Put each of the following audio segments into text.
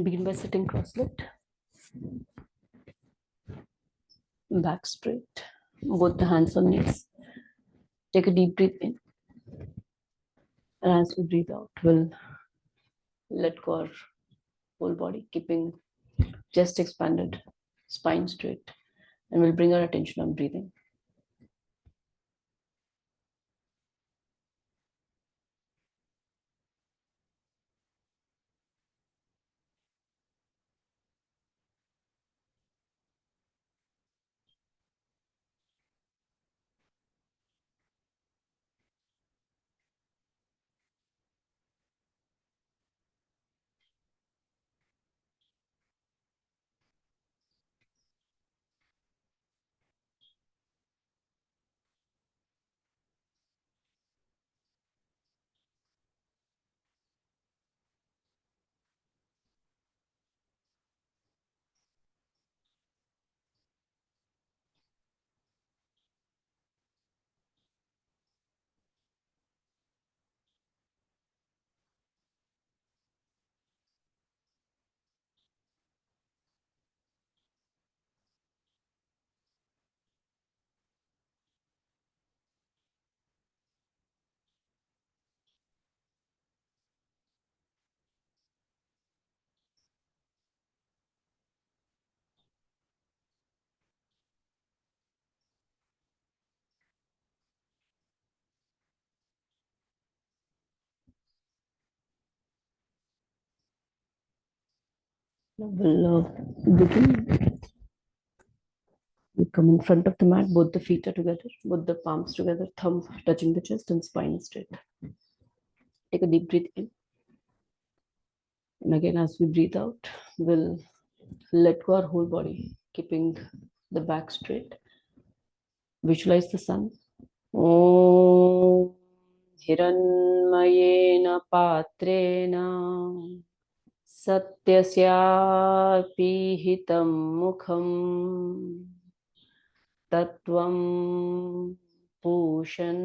Begin by sitting cross-legged, back straight, both the hands on knees. Take a deep breath in, and as we breathe out, we'll let go our whole body, keeping chest expanded, spine straight, and we'll bring our attention on breathing. Now we'll begin. You come in front of the mat, both the feet are together, both the palms together, thumb touching the chest, and spine straight. Take a deep breath in. And again, as we breathe out, we'll let go our whole body, keeping the back straight. Visualize the sun. Om Hiranmayena Patrena Satyasyapi Hitam Mukham Tattvam Pushan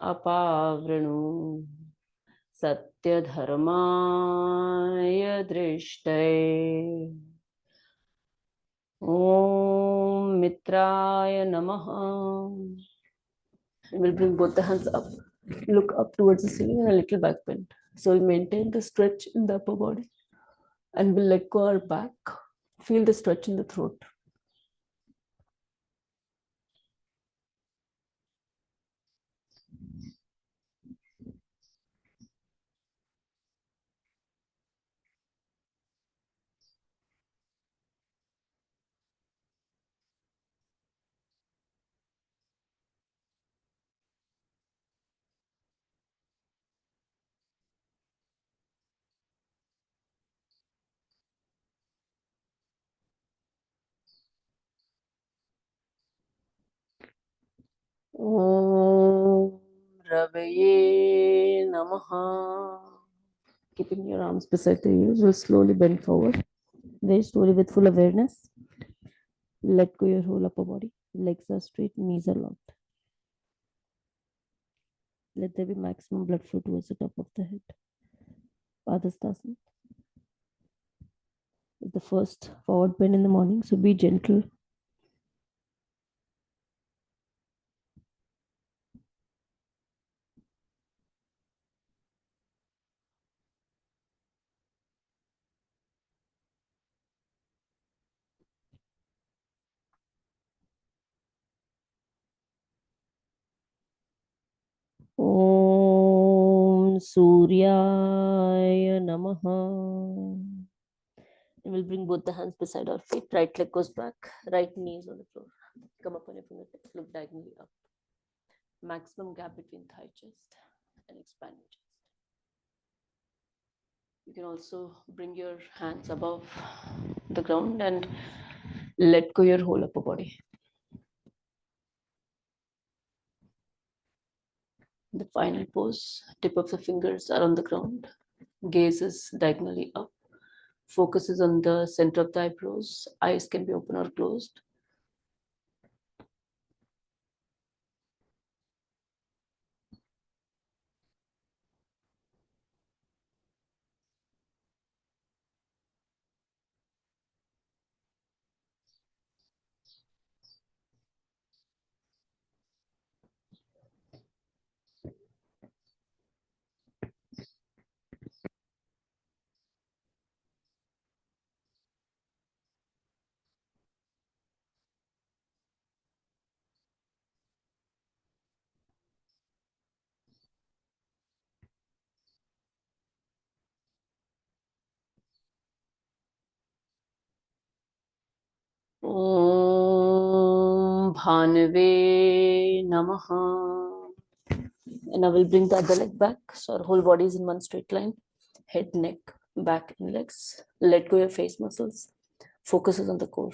Apavranu Satyadharmaya Drishtay. Om Mitraya Namaha. We'll bring both the hands up. Look up towards the ceiling and a little back bend. So we maintain the stretch in the upper body and we'll let go our back. Feel the stretch in the throat. Om Ravaye Namaha. Keeping your arms beside the ears, we'll slowly bend forward. Very slowly with full awareness. Let go your whole upper body. Legs are straight, knees are locked. Let there be maximum blood flow towards the top of the head. Padhastasana is the first forward bend in the morning, so be gentle. Om Suryaya Namaha. And we'll bring both the hands beside our feet. Right leg goes back, right knee is on the floor. Come up on your fingertips, look diagonally up. Maximum gap between thigh chest and expand your chest. You can also bring your hands above the ground and let go your whole upper body. The final pose, tip of the fingers are on the ground, gaze is diagonally up, focus is on the center of the eyebrows, eyes can be open or closed. Bhanave Namaha. And I will bring the other leg back. So our whole body is in one straight line. Head, neck, back, and legs. Let go your face muscles. Focuses on the core.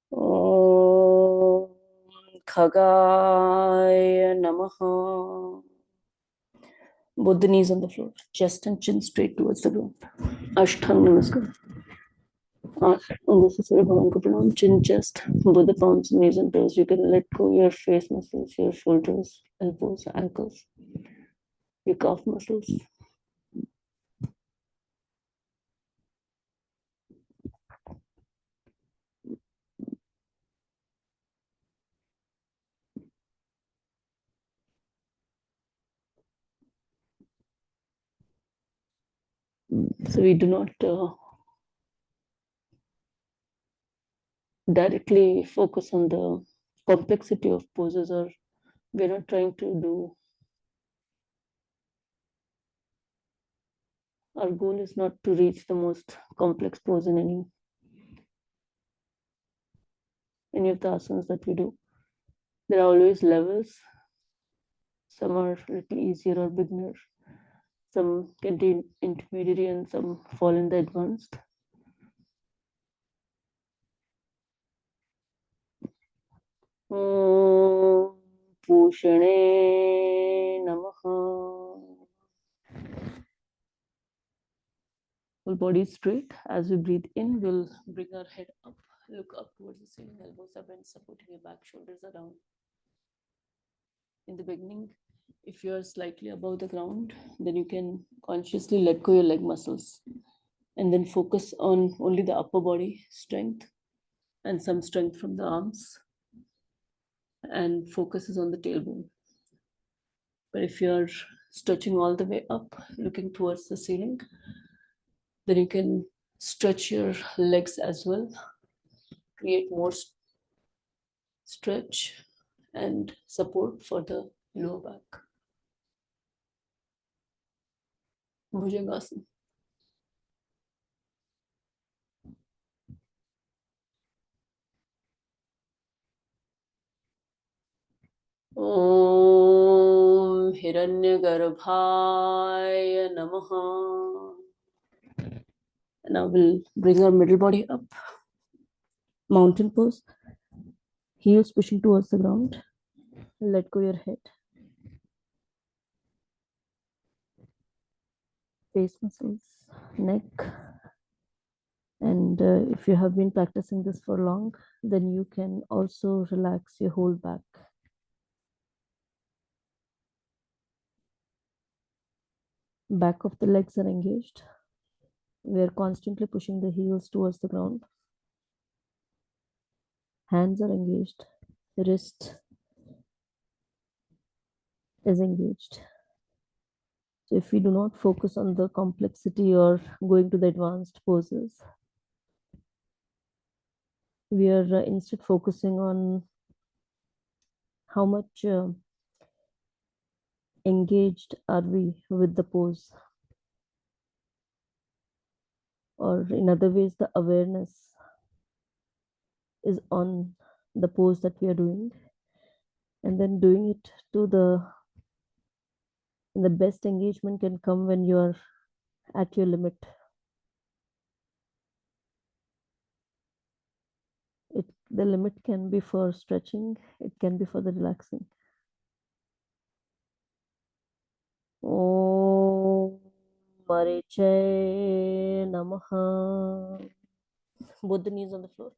Om Khagaya Namaha. Both the knees on the floor, chest and chin straight towards the ground. Ashtang Namaskar. This is Surya Bhagan Ko Pranam. Chin, chest, both the palms, knees and toes. You can let go your face muscles, your shoulders, elbows, ankles, your calf muscles. So we do not directly focus on the complexity of poses, or we're not trying to do. Our goal is not to reach the most complex pose in any of the asanas that we do. There are always levels. Some are a little easier or beginner. Some can be intermediary and some fall in the advanced. Pushane Namaha. Full body straight. As we breathe in, we'll bring our head up, look up towards the ceiling, elbows are bent, supporting your back, shoulders are down. In the beginning, if you're slightly above the ground, then you can consciously let go your leg muscles and then focus on only the upper body strength and some strength from the arms, and focuses on the tailbone. But if you're stretching all the way up, looking towards the ceiling, then you can stretch your legs as well, create more stretch and support for the lower back. Bhujangasana. Om Hiranyagarbhaya Namaha. Now we'll bring our middle body up. Mountain pose. Heels pushing towards the ground. Let go your head. Face muscles, neck. And if you have been practicing this for long, then you can also relax your whole back. Back of the legs are engaged. We are constantly pushing the heels towards the ground. Hands are engaged. Wrist is engaged. So if we do not focus on the complexity or going to the advanced poses, we are instead focusing on how much engaged are we with the pose, or in other ways, the awareness is on the pose that we are doing, and then doing it to the best engagement can come when you are at your limit. The limit can be for stretching, it can be for the relaxing. Om Mariche Namaha. Both the knees on the floor,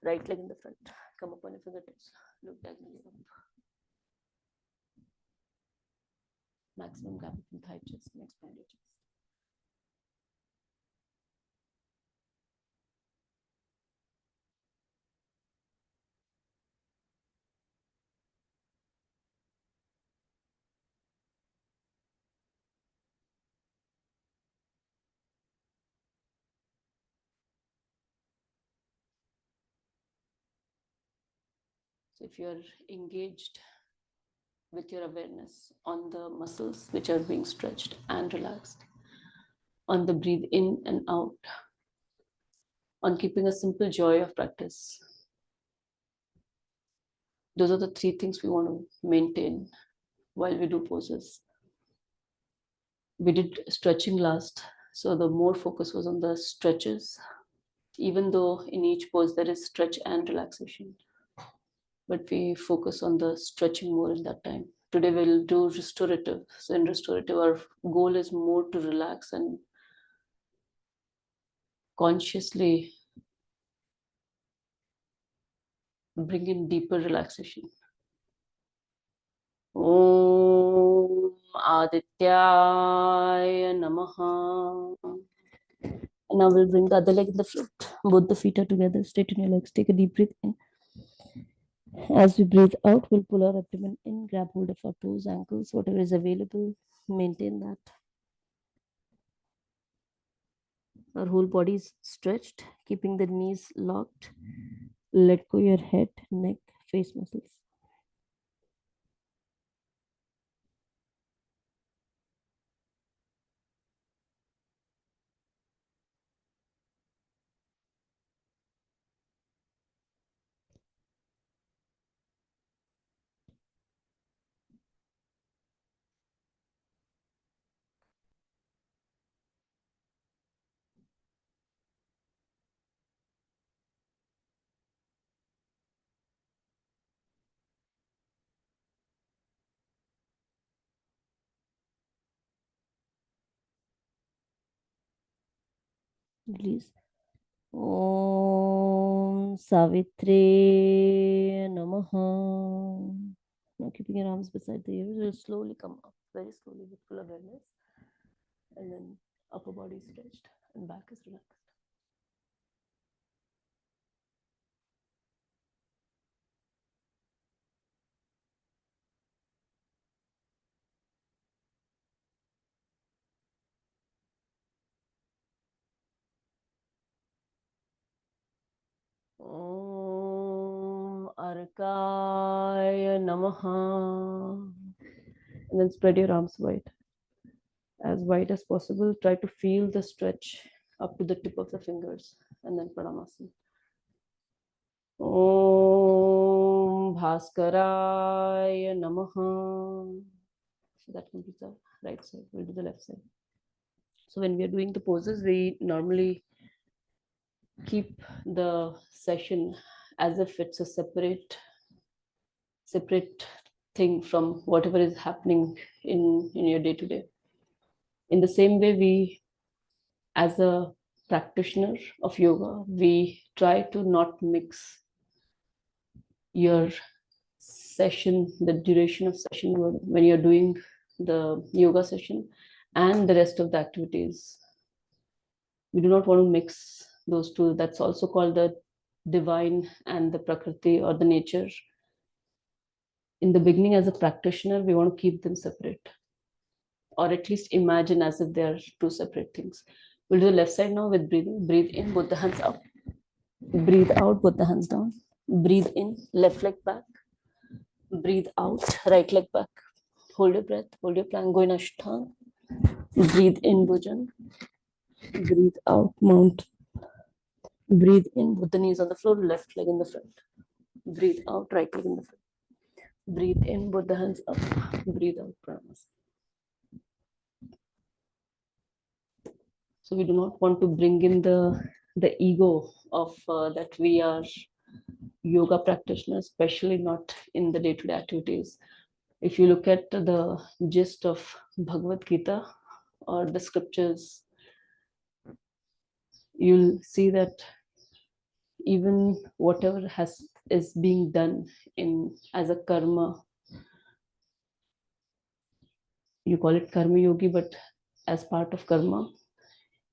right leg in the front. Come up on your fingertips. Look diagonally up. Maximum gap between thigh chest and expand your chest. So if you're engaged with your awareness on the muscles which are being stretched and relaxed, on the breathe in and out, on keeping a simple joy of practice. Those are the three things we want to maintain while we do poses. We did stretching last, so the more focus was on the stretches, even though in each pose there is stretch and relaxation. But we focus on the stretching more in that time. Today we'll do restorative. So in restorative, our goal is more to relax and consciously bring in deeper relaxation. Om Adityaya Namaha. And now we'll bring the other leg in the front. Both the feet are together. Straighten your legs. Take a deep breath in. As we breathe out, we'll pull our abdomen in, grab hold of our toes, ankles, whatever is available. Maintain that. Our whole body is stretched, keeping the knees locked. Let go your head, neck, face muscles. Release. Om Savitri Namaha. Now keeping your arms beside the ears, you'll slowly come up, very slowly with full awareness. And then upper body stretched and back is relaxed. Om Arkaya Namaha. And then spread your arms wide. As wide as possible. Try to feel the stretch up to the tip of the fingers. And then Pranamasana. Om Bhaskaraya Namaha. So that completes the right side. We'll do the left side. So when we are doing the poses, we normally keep the session as if it's a separate thing from whatever is happening in your day to day. In the same way, we, as a practitioner of yoga, we try to not mix your session, the duration of session when you're doing the yoga session, and the rest of the activities. We do not want to mix those two. That's also called the divine and the prakriti, or the nature. In the beginning, as a practitioner, we want to keep them separate, or at least imagine as if they are two separate things. We'll do the left side now with breathing. Breathe in, both the hands up. Breathe out, both the hands down. Breathe in, left leg back. Breathe out, right leg back. Hold your breath, hold your plank, go in Ashtanga. Breathe in, Bhujan. Breathe out, mount. Breathe in, put the knees on the floor, left leg in the front. Breathe out, right leg in the front. Breathe in, put the hands up. Breathe out, Pranayama. So we do not want to bring in the ego of that we are yoga practitioners, especially not in the day-to-day activities. If you look at the gist of Bhagavad Gita or the scriptures, you'll see that even whatever is being done in as a karma, you call it karma yogi, but as part of karma,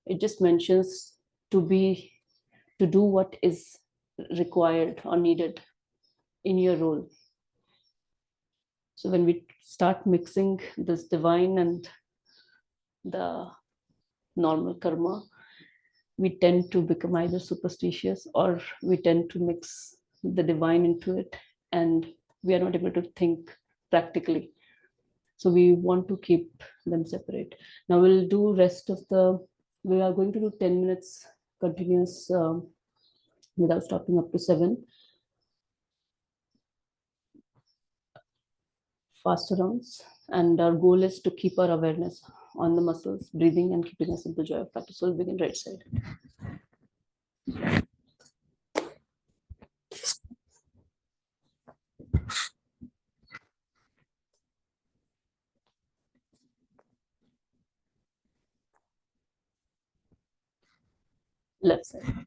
it just mentions to do what is required or needed in your role. So when we start mixing this divine and the normal karma, we tend to become either superstitious, or we tend to mix the divine into it and we are not able to think practically. So we want to keep them separate. Now we'll do rest of the, we are going to do 10 minutes continuous without stopping up to 7 faster rounds. And our goal is to keep our awareness on the muscles, breathing, and keeping a simple joy of practice. So we'll begin right side. Left side.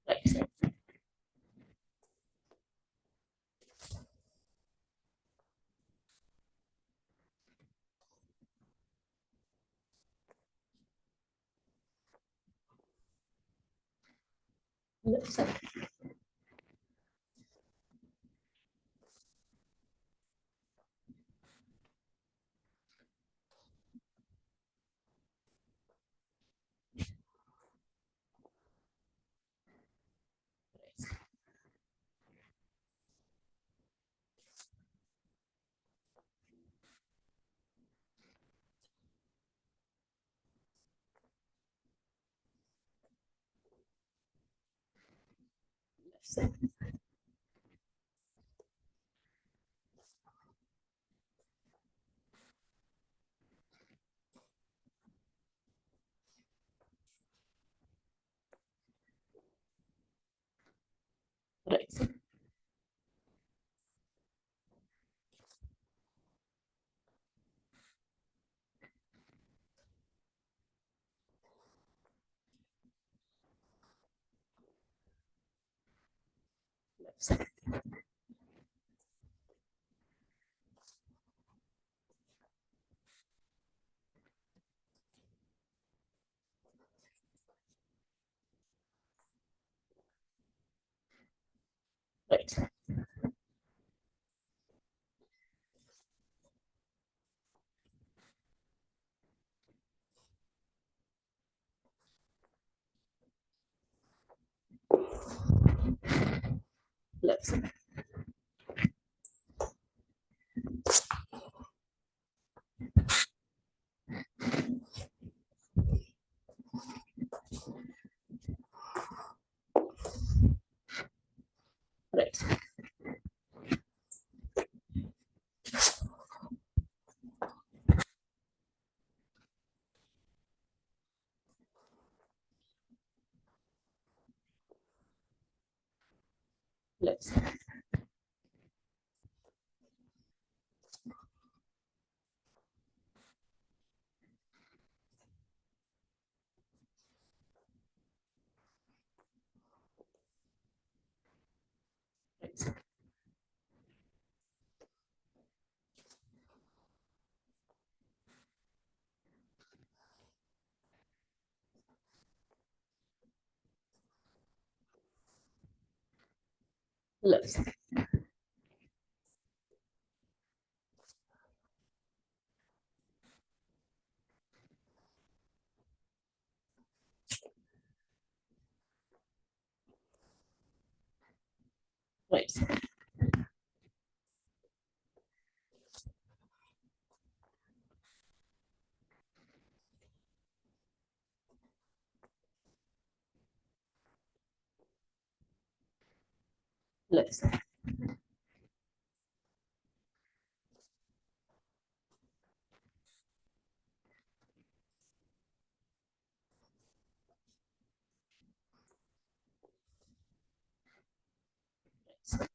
Right side. Left side. Right side. Left side. Left side. Right side. Left side. Right side. Left side. Right side. Left side. Right side. Left side. Right side. Left side.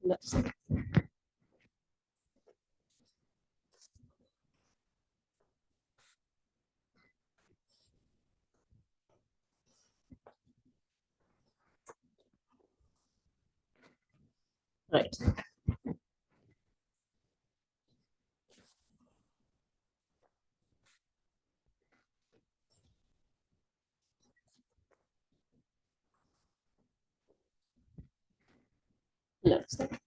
left side, right side, left side,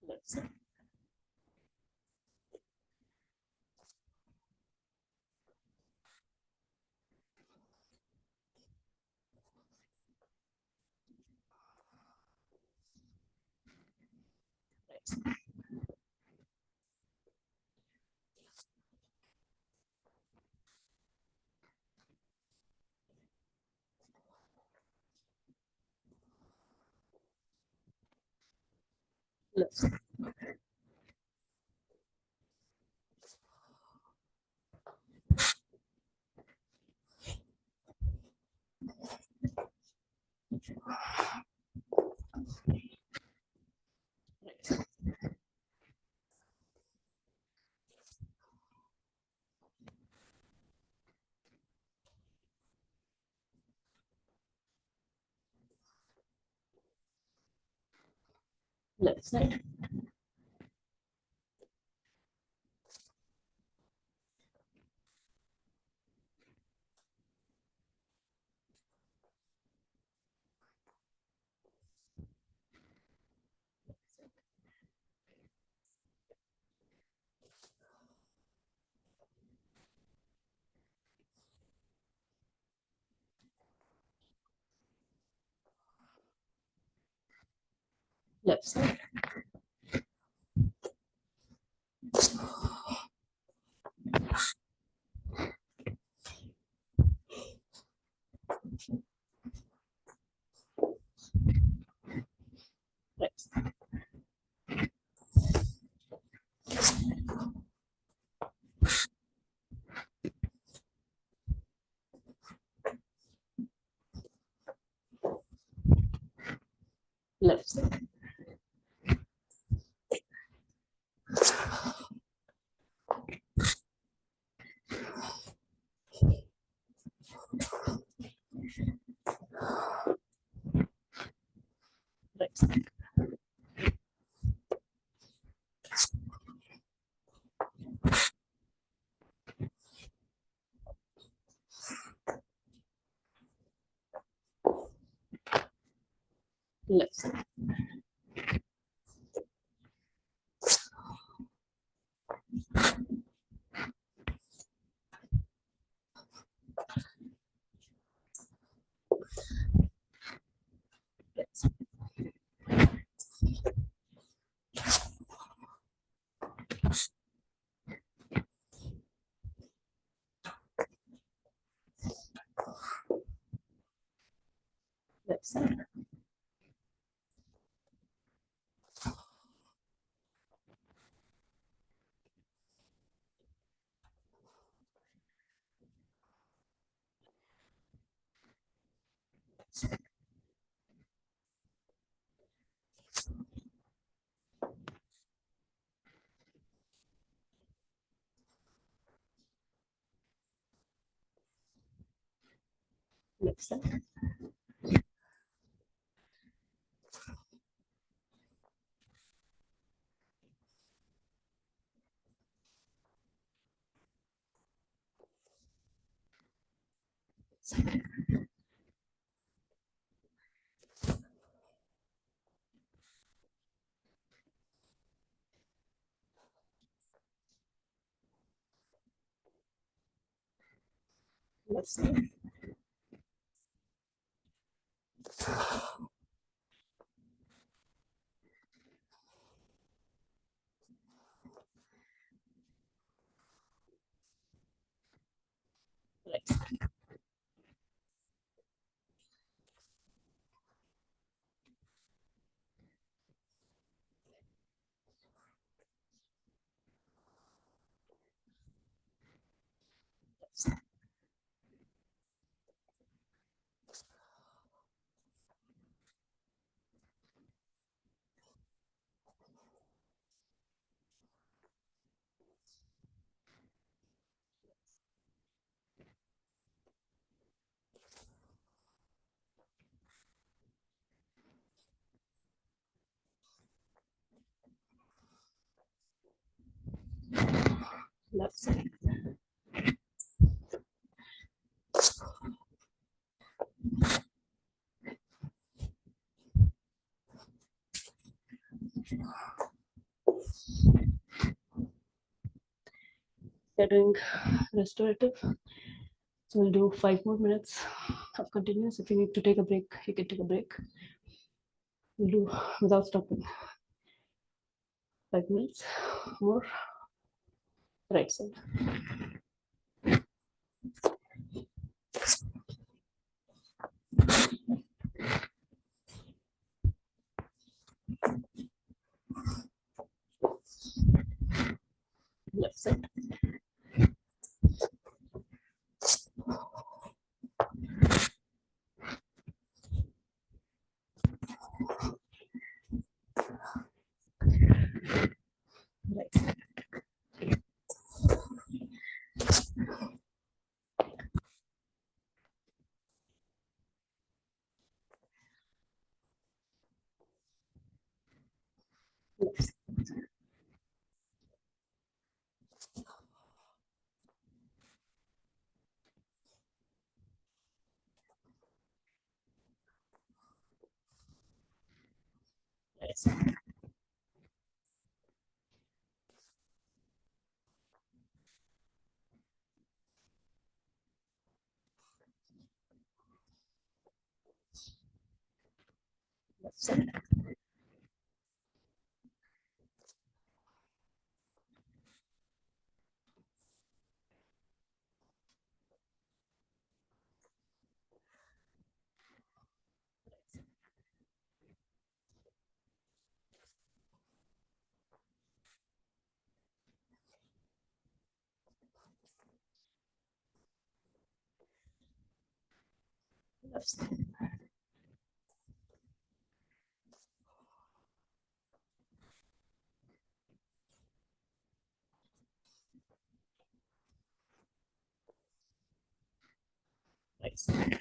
left side, right side, left side, right side, left side, left side, right side, left side, right side, left side, right side, left side, left side, left side, Left side. We're doing restorative. So we'll do 5 more minutes of continuous. If you need to take a break, you can take a break. We'll do without stopping. 5 minutes more. Right side. Left side. Right side. Left side. Right side. Left side. Left side. Right side.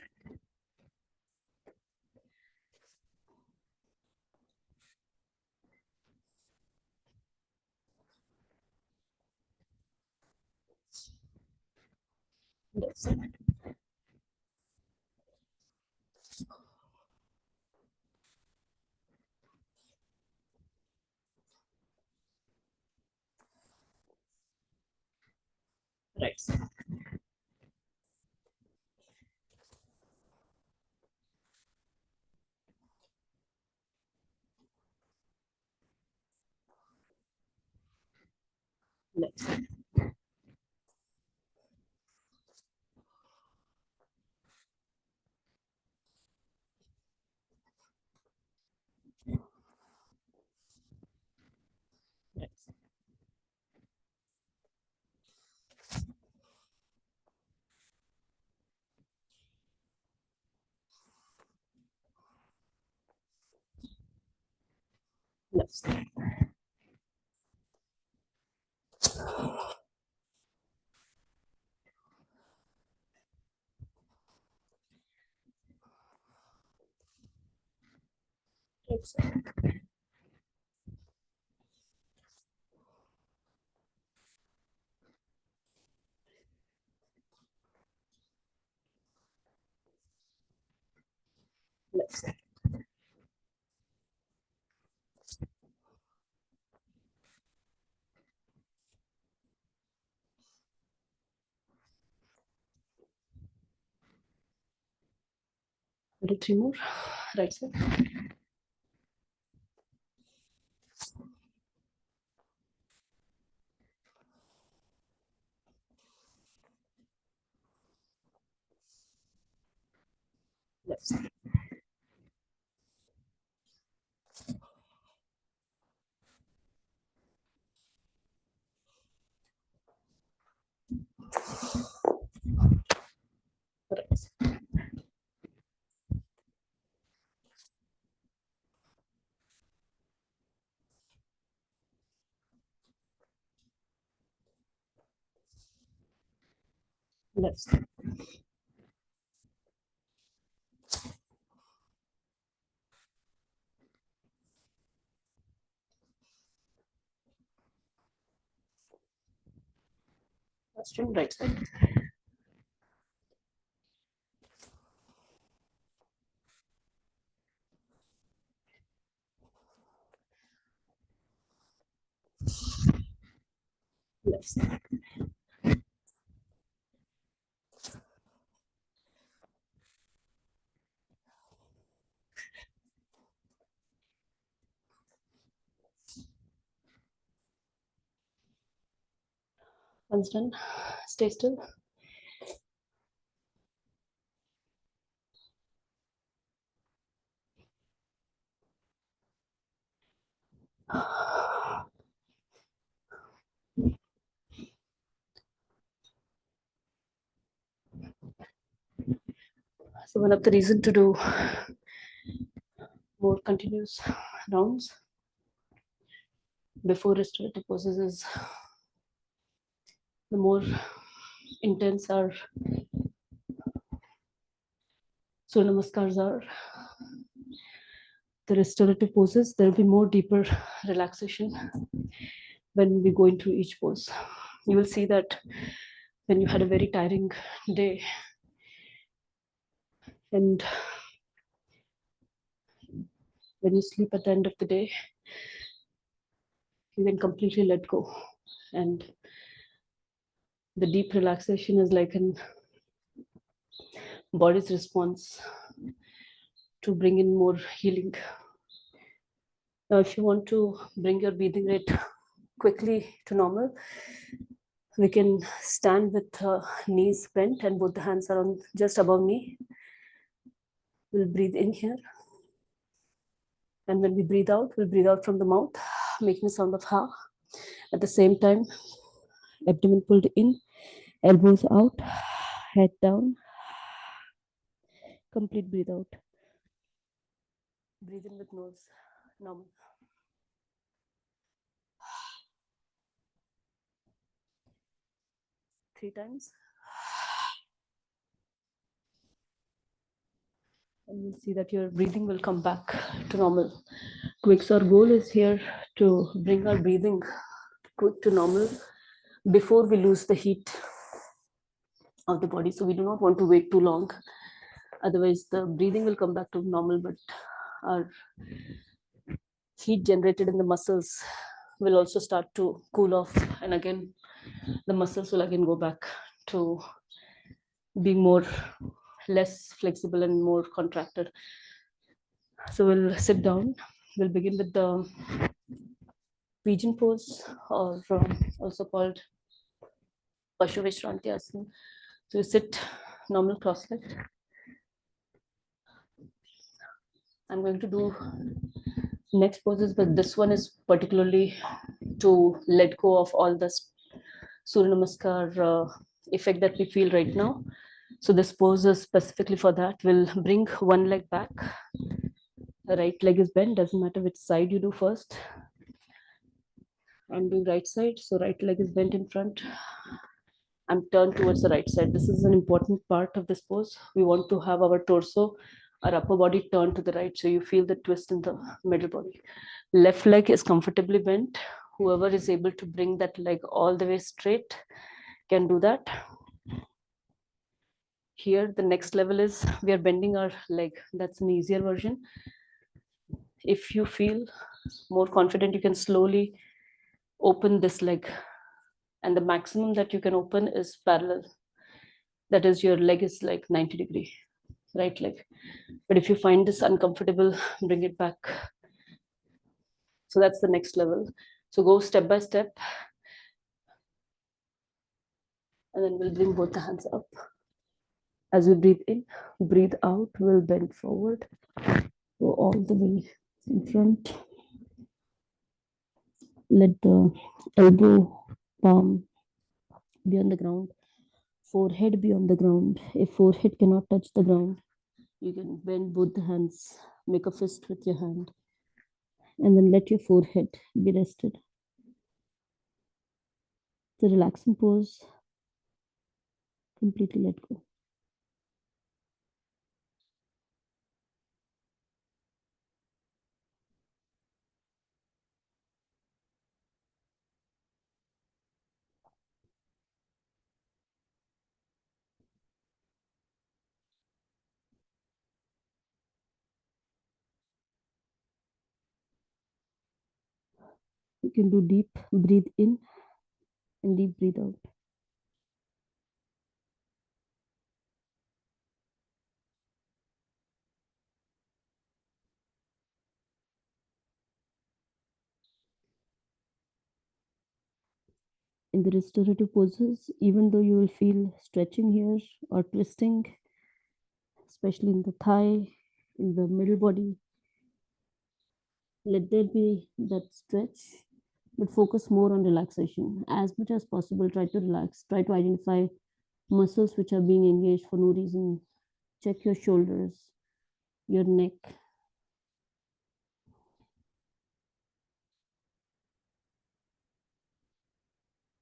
Left side. Right side. Left side. Right side. Left side. Right side. Left side. We'll do 3 more. Right side. Left side. Left. Question right side. Left side. Once done, stay still. So one of the reason to do more continuous rounds before restorative poses is the more intense our Surya Namaskars are, the restorative poses, there will be more deeper relaxation when we go into each pose. You will see that when you had a very tiring day and when you sleep at the end of the day, you can completely let go. And the deep relaxation is like an body's response to bring in more healing. Now, if you want to bring your breathing rate quickly to normal, we can stand with knees bent and both the hands are on just above knee. We'll breathe in here. And when we breathe out, we'll breathe out from the mouth, making the sound of ha. At the same time, abdomen pulled in, elbows out, head down. Complete breathe out. Breathe in with nose, normal. 3 times. And you'll see that your breathing will come back to normal. Quick, our goal is here to bring our breathing quick to normal before we lose the heat of the body. So we do not want to wait too long. Otherwise, the breathing will come back to normal, but our heat generated in the muscles will also start to cool off. And again, the muscles will again go back to being more less flexible and more contracted. So we'll sit down. We'll begin with the pigeon pose, or also called Pashu Vishranti Asana. So you sit normal cross-legged. I'm going to do next poses, but this one is particularly to let go of all the Surya Namaskar effect that we feel right now. So this pose is specifically for that. We'll bring one leg back. The right leg is bent, doesn't matter which side you do first. I'm doing right side, so right leg is bent in front. I'm turned towards the right side. This is an important part of this pose. We want to have our torso, our upper body turned to the right, so you feel the twist in the middle body. Left leg is comfortably bent. Whoever is able to bring that leg all the way straight can do that. Here, the next level is we are bending our leg. That's an easier version. If you feel more confident, you can slowly open this leg. And the maximum that you can open is parallel. That is, your leg is like 90 degree, right leg. But if you find this uncomfortable, bring it back. So that's the next level. So go step by step. And then we'll bring both the hands up. As we breathe in, breathe out, we'll bend forward. Go all the way in front. Let the elbow, palm be on the ground. Forehead be on the ground. If forehead cannot touch the ground, you can bend both the hands, make a fist with your hand, and then let your forehead be rested. The relaxing pose. Completely let go. You can do deep breathe in and deep breathe out. In the restorative poses, even though you will feel stretching here or twisting, especially in the thigh, in the middle body, let there be that stretch, but focus more on relaxation. As much as possible, try to relax. Try to identify muscles which are being engaged for no reason. Check your shoulders, your neck.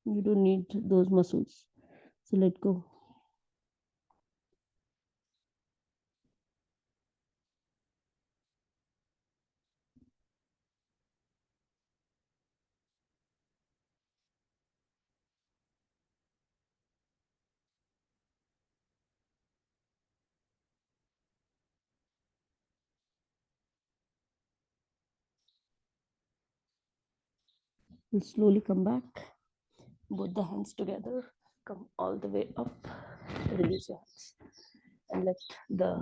You don't need those muscles. So let go. We'll slowly come back. Both the hands together. Come all the way up. Release your hands. And let the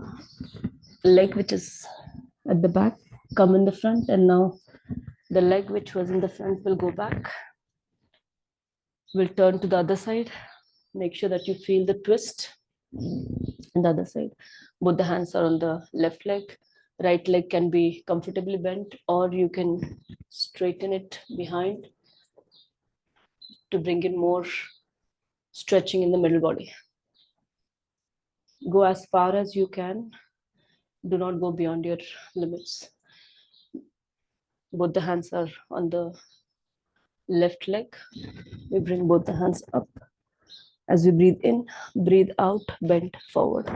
leg which is at the back come in the front. And now the leg which was in the front will go back. We'll turn to the other side. Make sure that you feel the twist on the other side. Both the hands are on the left leg. Right leg can be comfortably bent, or you can straighten it behind to bring in more stretching in the middle body. Go as far as you can. Do not go beyond your limits. Both the hands are on the left leg. We bring both the hands up. As we breathe in, breathe out, bend forward.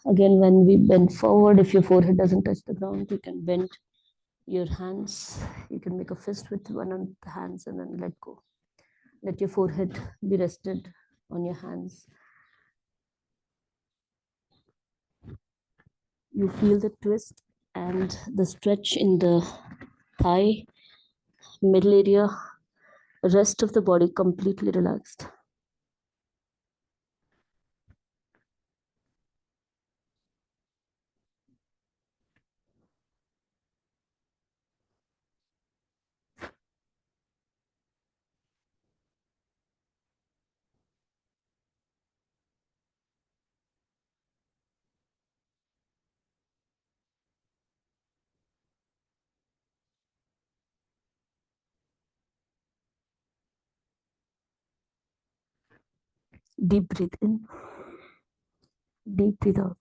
Again, when we bend forward, if your forehead doesn't touch the ground, you can bend your hands. You can make a fist with one of the hands and then let go. Let your forehead be rested on your hands. You feel the twist and the stretch in the thigh, middle area, rest of the body completely relaxed. Deep breathe in, deep breathe out.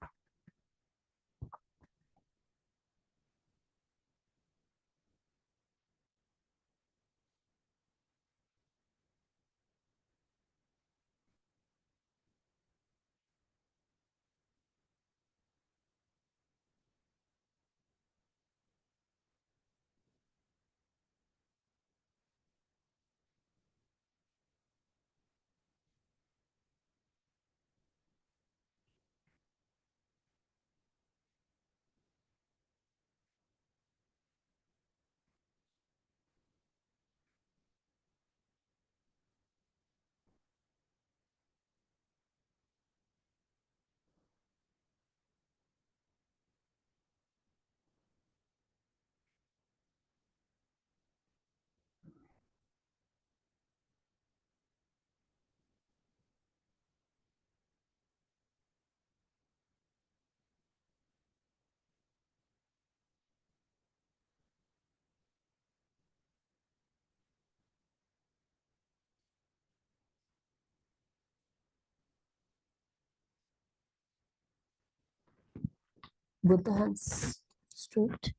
Both the hands straight.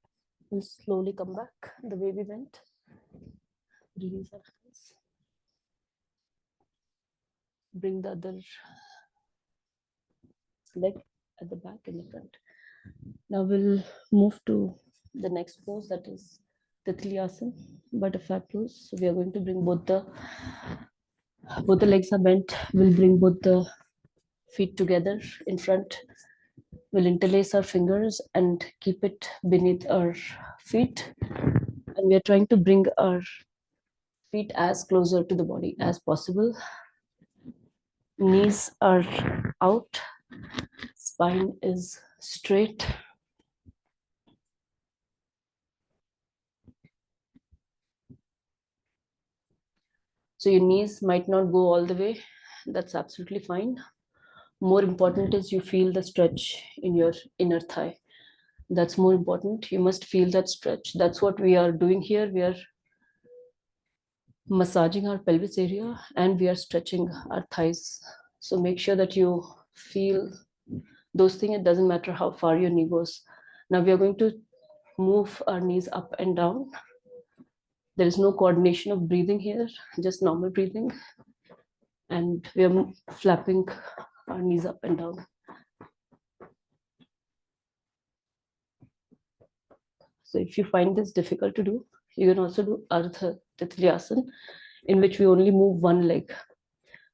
We'll slowly come back the way we went. Release our hands. Bring the other leg at the back and the front. Now we'll move to the next pose, that is Titliasana, butterfly pose. So we are going to bring both the legs are bent. We'll bring both the feet together in front. We'll interlace our fingers and keep it beneath our feet. And we are trying to bring our feet as closer to the body as possible. Knees are out, spine is straight. So your knees might not go all the way. That's absolutely fine. More important is you feel the stretch in your inner thigh. That's more important. You must feel that stretch. That's what we are doing here. We are massaging our pelvis area and we are stretching our thighs. So make sure that you feel those things. It doesn't matter how far your knee goes. Now we are going to move our knees up and down. There is no coordination of breathing here, just normal breathing. And we are flapping our knees up and down. So if you find this difficult to do, you can also do Ardha Titriyasana, in which we only move one leg.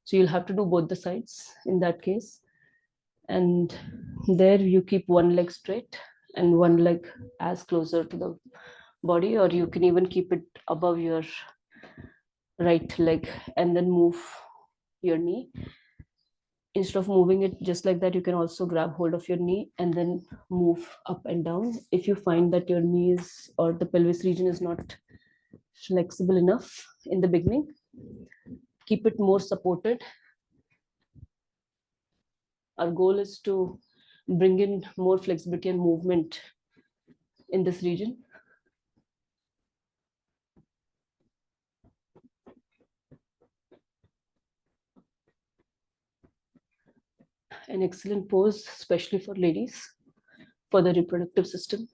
So you'll have to do both the sides in that case. And there you keep one leg straight and one leg as closer to the body, or you can even keep it above your right leg and then move your knee. Instead of moving it just like that, you can also grab hold of your knee and then move up and down. If you find that your knees or the pelvis region is not flexible enough in the beginning, keep it more supported. Our goal is to bring in more flexibility and movement in this region. An excellent pose, especially for ladies, for the reproductive system.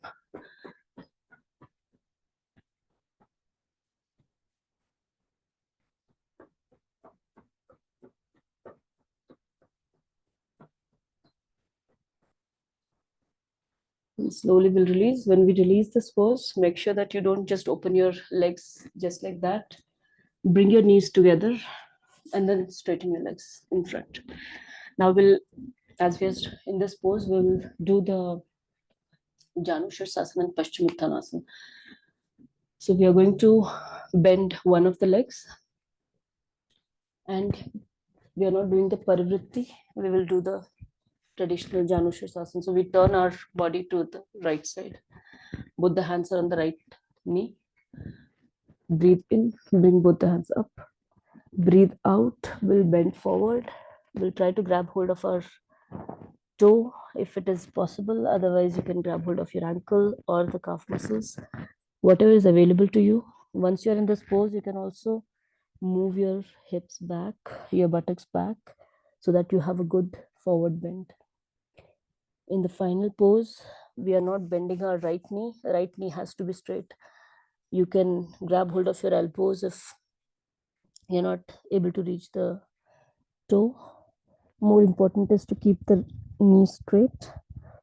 And slowly we'll release. When we release this pose, make sure that you don't just open your legs just like that. Bring your knees together and then straighten your legs in front. Now we'll, as we're in this pose, we'll do the Janu Shirsasana and Paschimottanasana. So we are going to bend one of the legs and we are not doing the Parivritti. We will do the traditional Janu Shirsasana. So we turn our body to the right side. Both the hands are on the right knee. Breathe in, bring both the hands up. Breathe out, we'll bend forward. We'll try to grab hold of our toe if it is possible. Otherwise, you can grab hold of your ankle or the calf muscles, whatever is available to you. Once you're in this pose, you can also move your hips back, your buttocks back, so that you have a good forward bend. In the final pose, we are not bending our right knee. Right knee has to be straight. You can grab hold of your elbows if you're not able to reach the toe. More important is to keep the knee straight,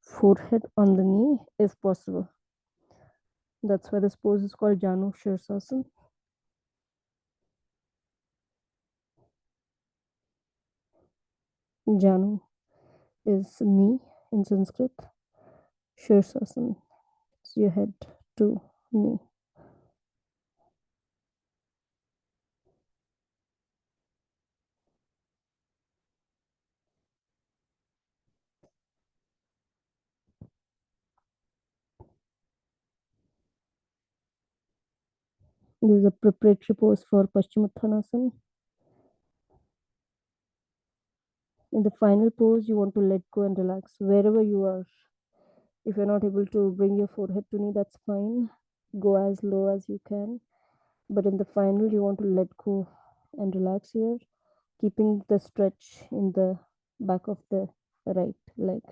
forehead on the knee if possible. That's why this pose is called Janu Shirsasana. Janu is knee in Sanskrit. Shirsasana is your head to knee. This is a preparatory pose for Paschimottanasana. In the final pose, you want to let go and relax wherever you are. If you're not able to bring your forehead to knee, that's fine. Go as low as you can. But in the final, you want to let go and relax here, keeping the stretch in the back of the right leg.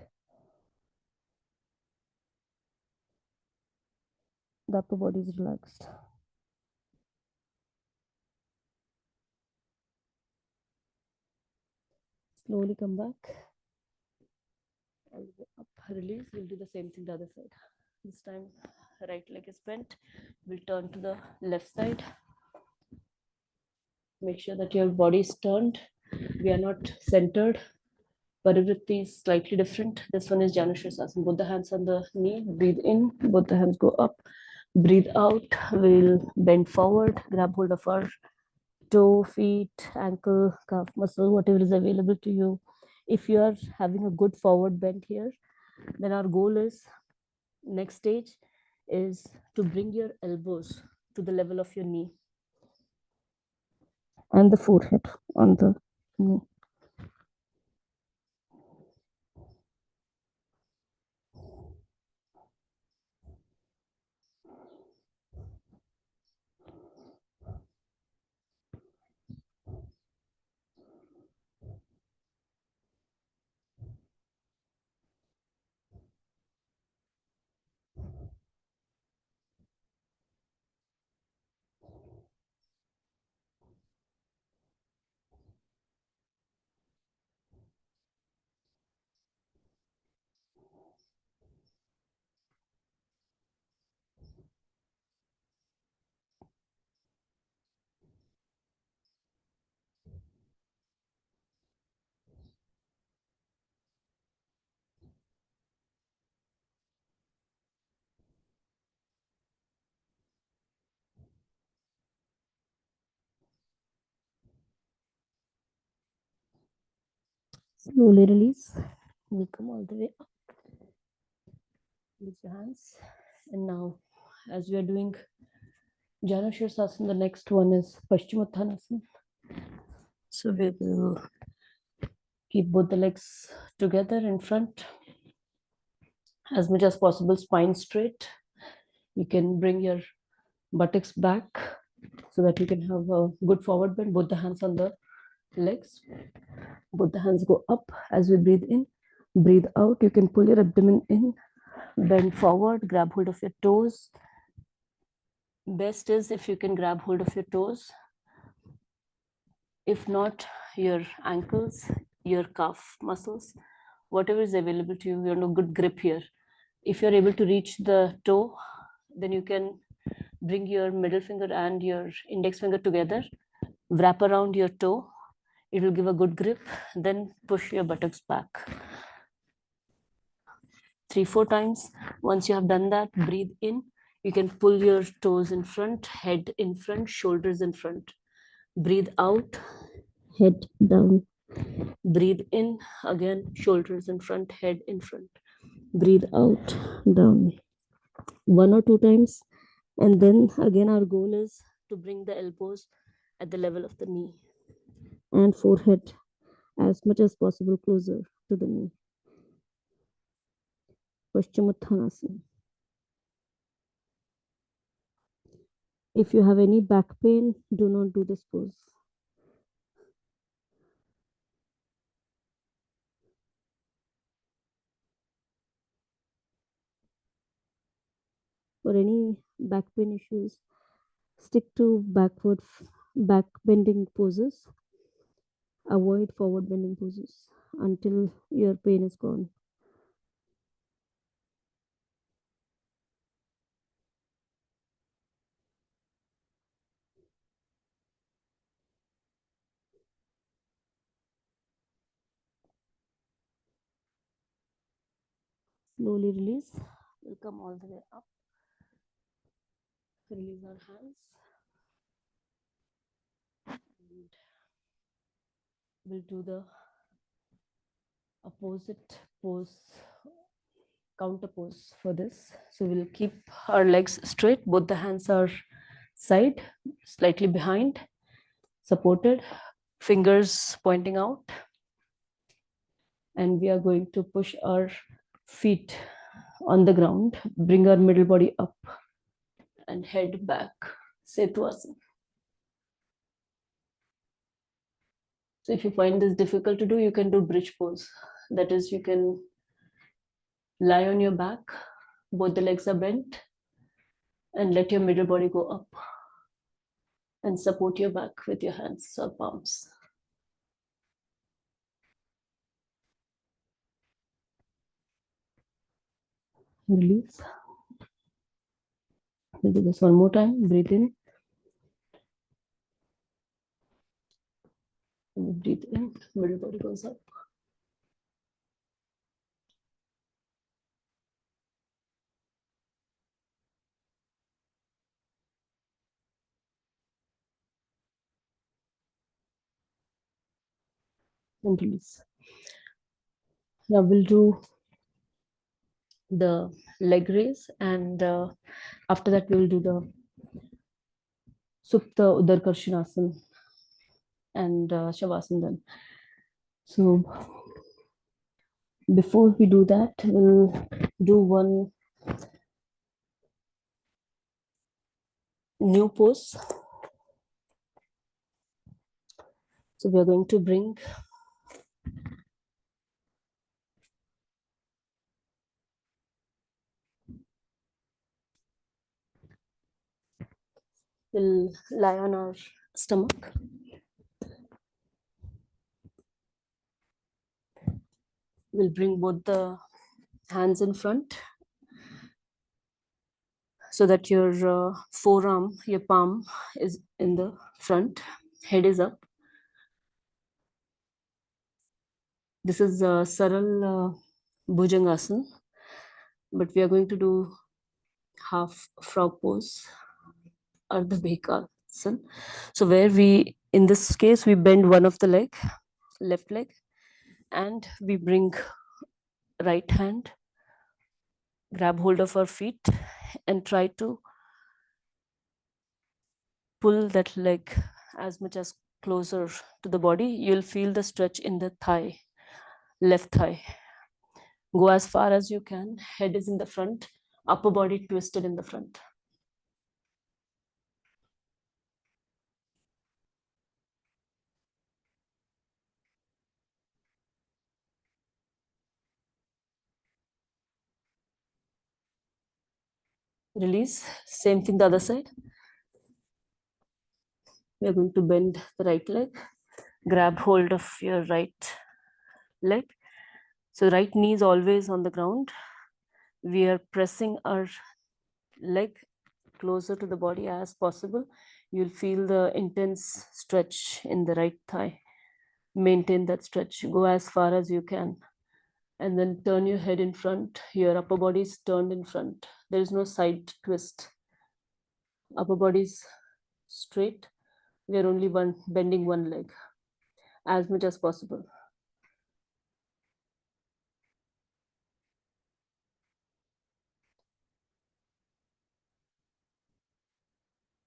The upper body is relaxed. Slowly come back. All the way up, release. We'll do the same thing the other side. This time, right leg is bent. We'll turn to the left side. Make sure that your body is turned. We are not centered. Parivritti is slightly different. This one is Janushirasana. Both the hands on the knee. Breathe in. Both the hands go up. Breathe out. We'll bend forward. Grab hold of our toe, feet, ankle, calf muscle, whatever is available to you. If you are having a good forward bend here, then our goal is, next stage is to bring your elbows to the level of your knee and the forehead on the knee. Slowly release. We come all the way up. Release your hands. And now, as we are doing Janushirasana, the next one is Paschimottanasana. So we will keep both the legs together in front as much as possible, spine straight. You can bring your buttocks back so that you can have a good forward bend. Both the hands on the legs. Both the hands go up as we breathe in. Breathe out. You can pull your abdomen in. Bend forward. Grab hold of your toes. Best is if you can grab hold of your toes. If not, your ankles, your calf muscles, whatever is available to you. You have a good grip here. If you're able to reach the toe, then you can bring your middle finger and your index finger together, wrap around your toe. It will give a good grip. Then push your buttocks back 3-4 times. Once you have done that, breathe in. You can pull your toes in front, head in front, shoulders in front. Breathe out, head down. Breathe in, again, shoulders in front, head in front. Breathe out, down. 1 or 2 times. And then again, our goal is to bring the elbows at the level of the knee and forehead as much as possible closer to the knee. Paschimottanasana. If you have any back pain, do not do this pose. For any back pain issues, stick to back bending poses. Avoid forward bending poses until your pain is gone. Slowly release. We'll come all the way up. Release our hands. And we'll do the opposite pose, counter pose for this. So we'll keep our legs straight. Both the hands are side, slightly behind, supported, fingers pointing out. And we are going to push our feet on the ground, bring our middle body up and head back. Setuasana. So if you find this difficult to do, you can do bridge pose. That is, you can lie on your back, both the legs are bent, and let your middle body go up and support your back with your hands or palms. Release. We'll do this one more time. Breathe in. Breathe in. Middle body goes up. And release. Now we'll do the leg raise, and after that we'll do the Supta Udarkarshanasana and Shavasana then. So before we do that, we'll do one new pose. So we are going to bring we'll lie on our stomach. We'll bring both the hands in front so that your forearm, your palm is in the front, head is up. This is Saral Bhujangasana, but we are going to do half frog pose or the Bhekasana. So where we, in this case, we bend one of the leg, left leg, and we bring right hand, grab hold of our feet and try to pull that leg as much as closer to the body. You'll feel the stretch in the thigh, left thigh. Go as far as you can. Head is in the front, upper body twisted in the front. Release. Same thing the other side. We are going to bend the right leg, grab hold of your right leg. So right knee is always on the ground. We are pressing our leg closer to the body as possible. You'll feel the intense stretch in the right thigh. Maintain that stretch. Go as far as you can. And then turn your head in front. Your upper body is turned in front. There is no side twist. Upper body is straight. We are only bending one leg as much as possible.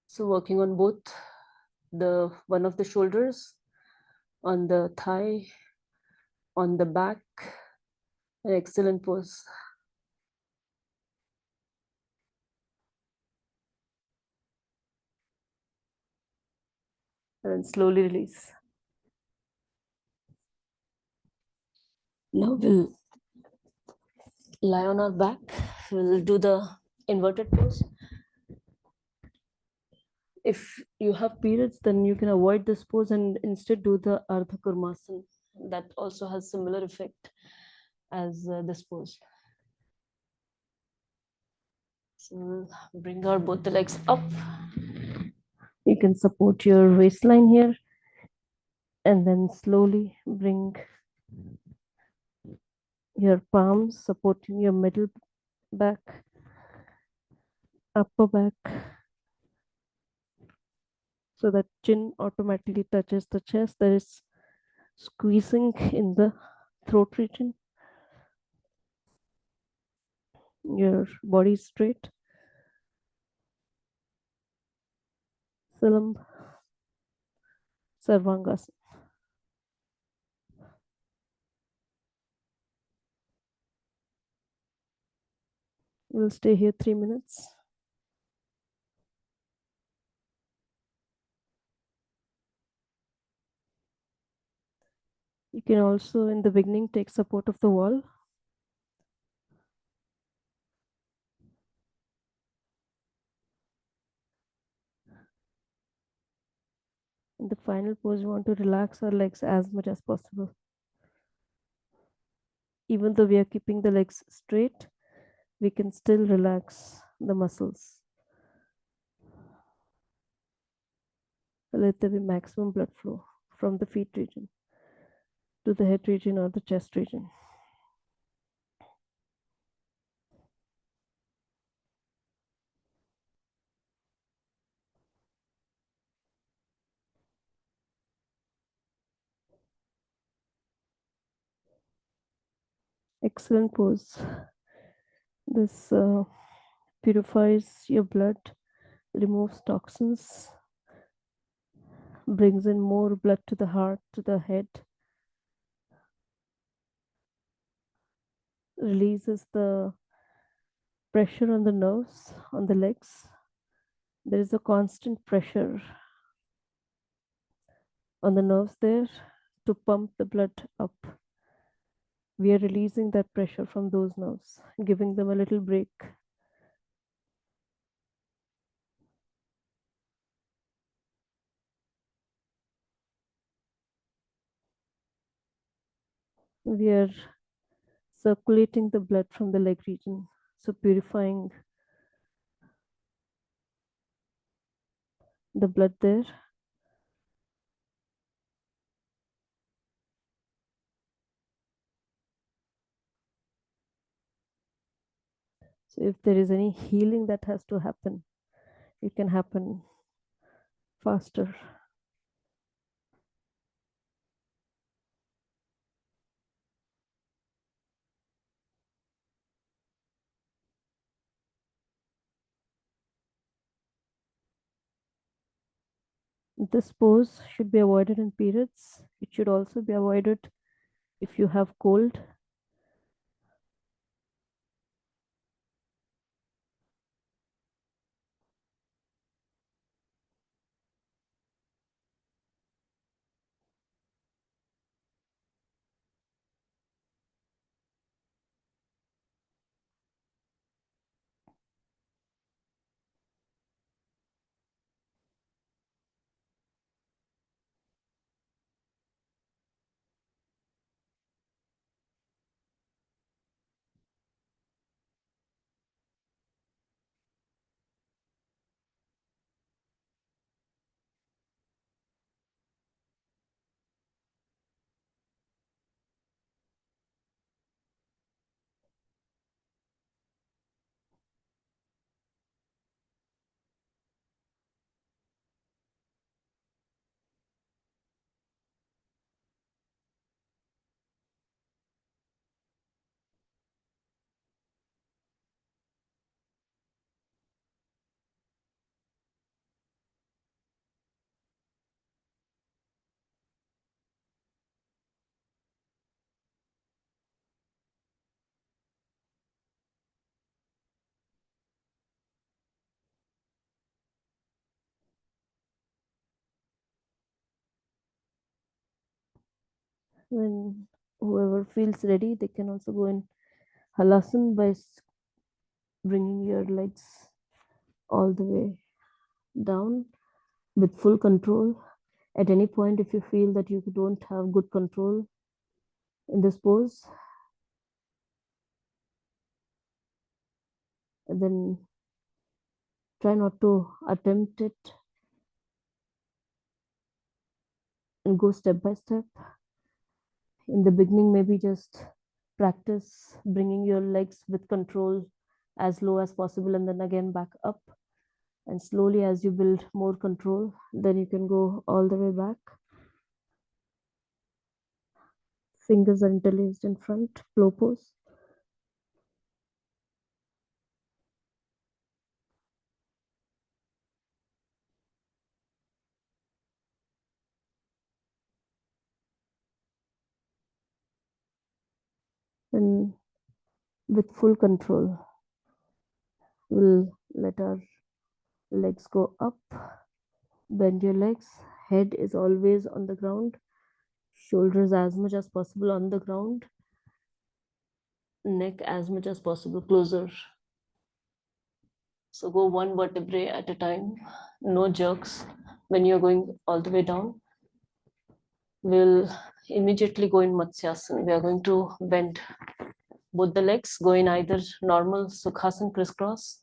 So working on both the one of the shoulders, on the thigh, on the back. An excellent pose. And then slowly release. Now we'll lie on our back. We'll do the inverted pose. If you have periods, then you can avoid this pose and instead do the Ardha Kurmasana. That also has similar effect as this pose. So we'll bring our both the legs up. You can support your waistline here and then slowly bring your palms supporting your middle back, upper back, so that chin automatically touches the chest. There is squeezing in the throat region. Your body is straight. Salam Sarvangasana. We'll stay here 3 minutes. You can also, in the beginning, take support of the wall. In the final pose, we want to relax our legs as much as possible. Even though we are keeping the legs straight, we can still relax the muscles. Let there be maximum blood flow from the feet region to the head region or the chest region. Excellent pose. This purifies your blood, removes toxins, brings in more blood to the heart, to the head, releases the pressure on the nerves, on the legs. There is a constant pressure on the nerves there to pump the blood up. We are releasing that pressure from those nerves, giving them a little break. We are circulating the blood from the leg region, so purifying the blood there. So if there is any healing that has to happen, it can happen faster. This pose should be avoided in periods. It should also be avoided if you have cold. When whoever feels ready, they can also go in halasana by bringing your legs all the way down with full control. At any point, if you feel that you don't have good control in this pose, then try not to attempt it and go step by step. In the beginning, maybe just practice bringing your legs with control as low as possible and then again back up. And slowly, as you build more control, then you can go all the way back. Fingers are interlaced in front, flow pose. And with full control, we'll let our legs go up. Bend your legs. Head is always on the ground. Shoulders as much as possible on the ground. Neck as much as possible closer. So go one vertebrae at a time. No jerks when you're going all the way down. We'll immediately go in Matsyasana. We are going to bend Both the legs go in either normal Sukhasana crisscross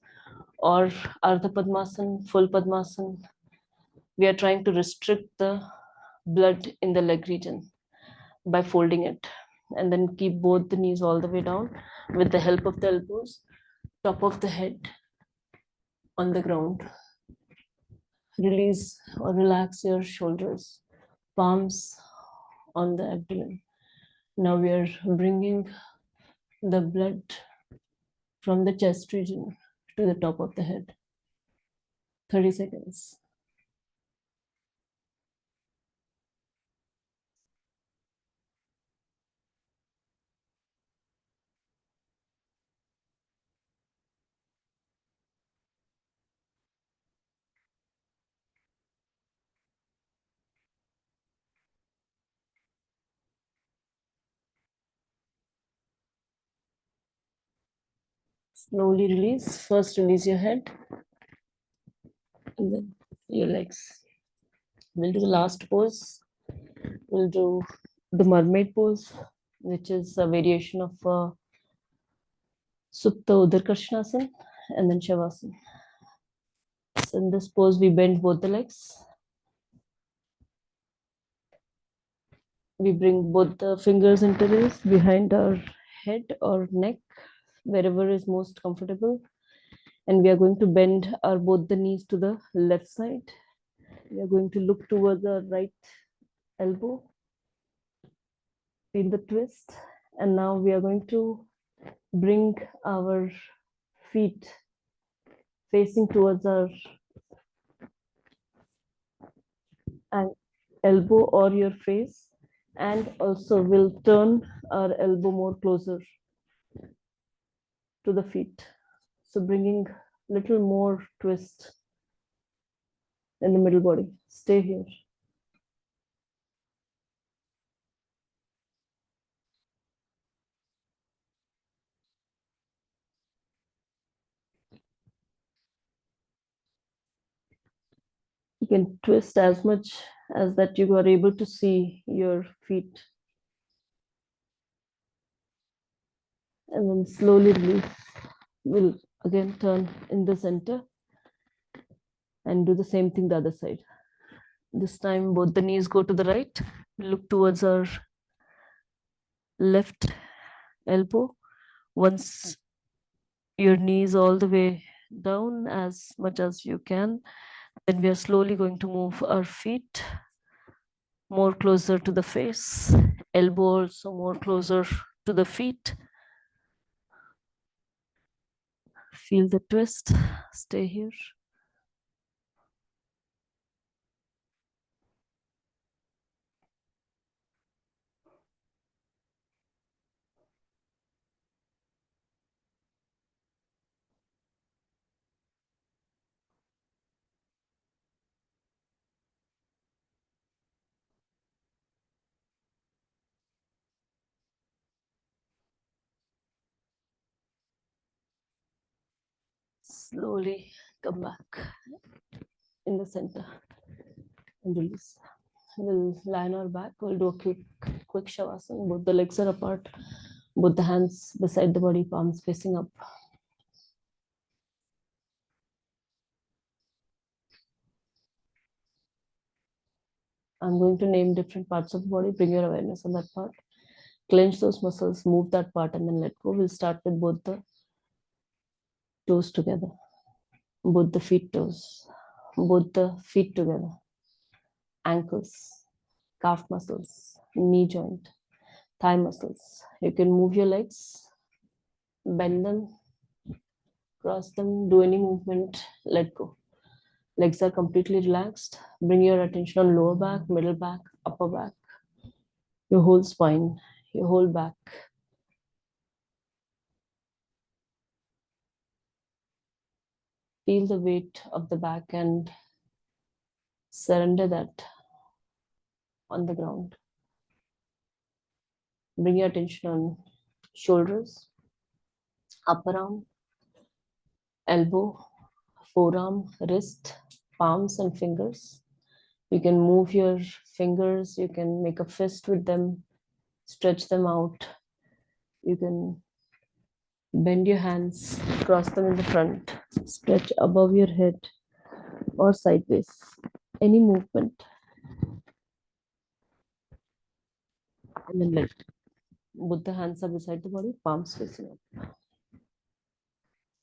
or Ardha Padmasana, full Padmasana. We are trying to restrict the blood in the leg region by folding it, and then keep both the knees all the way down with the help of the elbows, top of the head on the ground. Release or relax your shoulders, palms on the abdomen. Now we are bringing the blood from the chest region to the top of the head. 30 seconds. Slowly release. First, release your head and then your legs. We'll do the last pose. We'll do the mermaid pose, which is a variation of Supta Udarkarshnasan and then Shavasana. So in this pose, we bend both the legs. We bring both the fingers interlaced behind our head or neck, wherever is most comfortable. And we are going to bend our both the knees to the left side. We are going to look towards our right elbow. Feel the twist. And now we are going to bring our feet facing towards our elbow or your face, and also we'll turn our elbow more closer to the feet. So bringing little more twist in the middle body. Stay here. You can twist as much as that you are able to see your feet. And then slowly release. We'll again turn in the center and do the same thing the other side. This time both the knees go to the right. Look towards our left elbow. Once your knees all the way down as much as you can, then we are slowly going to move our feet more closer to the face, elbow also more closer to the feet. Feel the twist. Stay here. Slowly come back in the center and release. We'll lie on our back. We'll do a quick shavasana. Both the legs are apart. Both the hands beside the body, palms facing up. I'm going to name different parts of the body. Bring your awareness on that part. Clench those muscles, move that part, and then let go. We'll start with both the toes together. Both the feet toes. Both the feet together. Ankles, calf muscles, knee joint, thigh muscles. You can move your legs, bend them, cross them, do any movement, let go. Legs are completely relaxed. Bring your attention on lower back, middle back, upper back, your whole spine, your whole back. Feel the weight of the back and surrender that on the ground. Bring your attention on shoulders, upper arm, elbow, forearm, wrist, palms and fingers. You can move your fingers, you can make a fist with them, stretch them out. You can Bend your hands, cross them in the front, stretch above your head or sideways. Any movement, and then let both the hands are beside the body, palms facing up.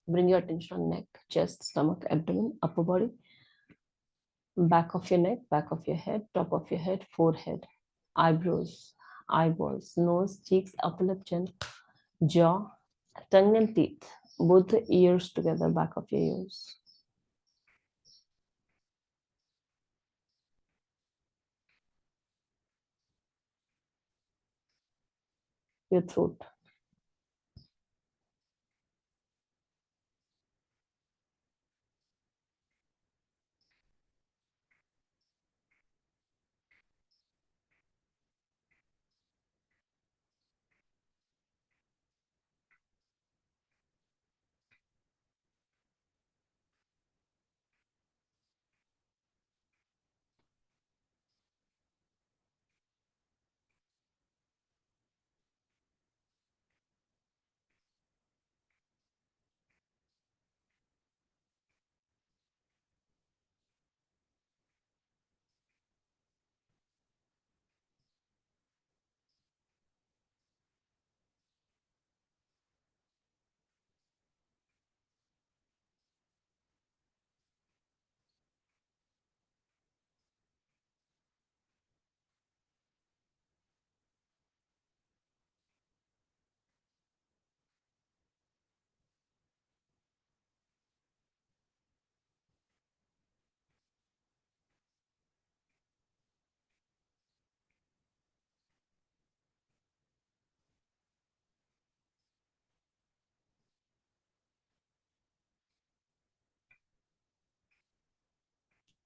Bring your attention on neck, chest, stomach, abdomen, upper body, back of your neck, back of your head, top of your head, forehead, eyebrows, eyeballs, nose, cheeks, upper lip, chin, jaw, tongue and teeth. Both the ears together, back of your ears. Your throat.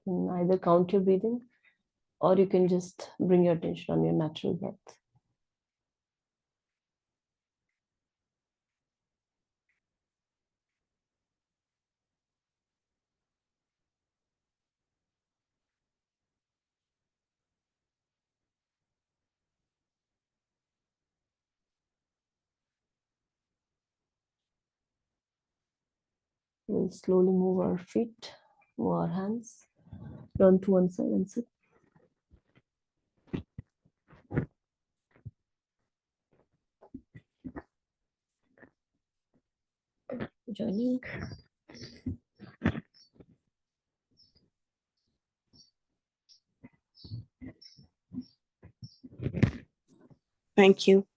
You can either count your breathing or you can just bring your attention on your natural breath. We'll slowly move our feet, move our hands, turn to one side and sit. Joining. Thank you.